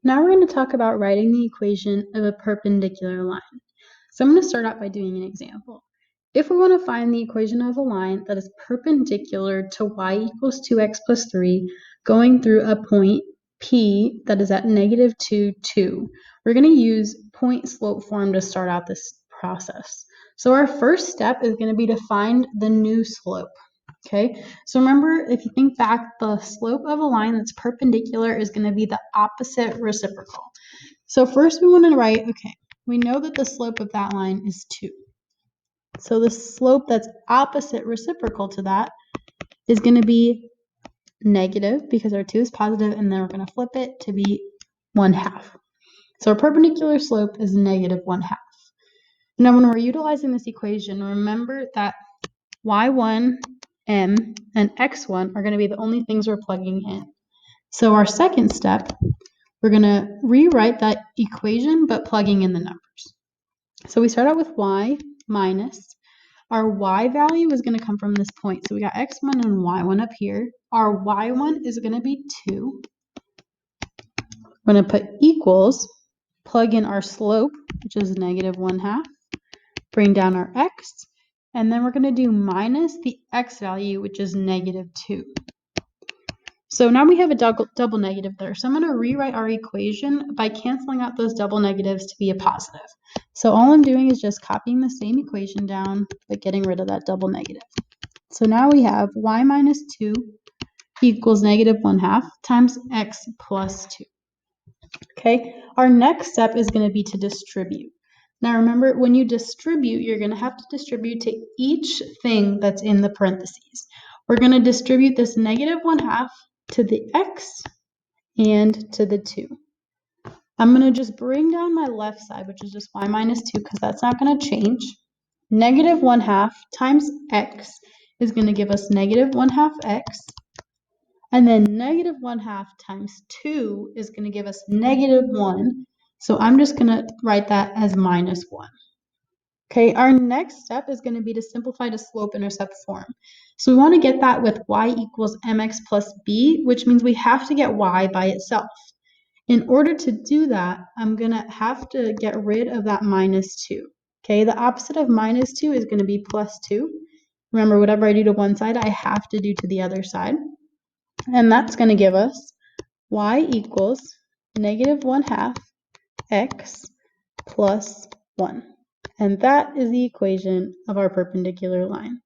Now we're going to talk about writing the equation of a perpendicular line. So I'm going to start out by doing an example. If we want to find the equation of a line that is perpendicular to y equals 2x plus 3 going through a point P that is at -2, 2, we're going to use point slope form to start out this process. So our first step is going to be to find the new slope. Okay, so remember, if you think back, the slope of a line that's perpendicular is going to be the opposite reciprocal. So first we want to write, okay, we know that the slope of that line is 2. So the slope that's opposite reciprocal to that is going to be negative because our 2 is positive, and then we're going to flip it to be 1/2. So our perpendicular slope is -1/2. Now when we're utilizing this equation, remember that y1, m, and x1 are going to be the only things we're plugging in. So our second step, we're going to rewrite that equation but plugging in the numbers. So we start out with y minus. Our y value is going to come from this point. So we got x1 and y1 up here. Our y1 is going to be 2. We're going to put equals, plug in our slope, which is -1/2, bring down our x, and then we're going to do minus the x value, which is -2. So now we have a double negative there. So I'm going to rewrite our equation by canceling out those double negatives to be a positive. So all I'm doing is just copying the same equation down, but getting rid of that double negative. So now we have y minus 2 equals -1/2 times x plus 2. Okay, our next step is going to be to distribute. Now remember, when you distribute, you're going to have to distribute to each thing that's in the parentheses. We're going to distribute this -1/2 to the x and to the 2. I'm going to just bring down my left side, which is just y minus 2, because that's not going to change. -1/2 times x is going to give us -1/2 x. And then -1/2 times 2 is going to give us -1. So I'm just going to write that as -1. Okay, our next step is going to be to simplify to slope-intercept form. So we want to get that with y equals mx plus b, which means we have to get y by itself. In order to do that, I'm going to have to get rid of that -2. Okay, the opposite of -2 is going to be +2. Remember, whatever I do to one side, I have to do to the other side. And that's going to give us y equals -1/2 x plus 1. And that is the equation of our perpendicular line.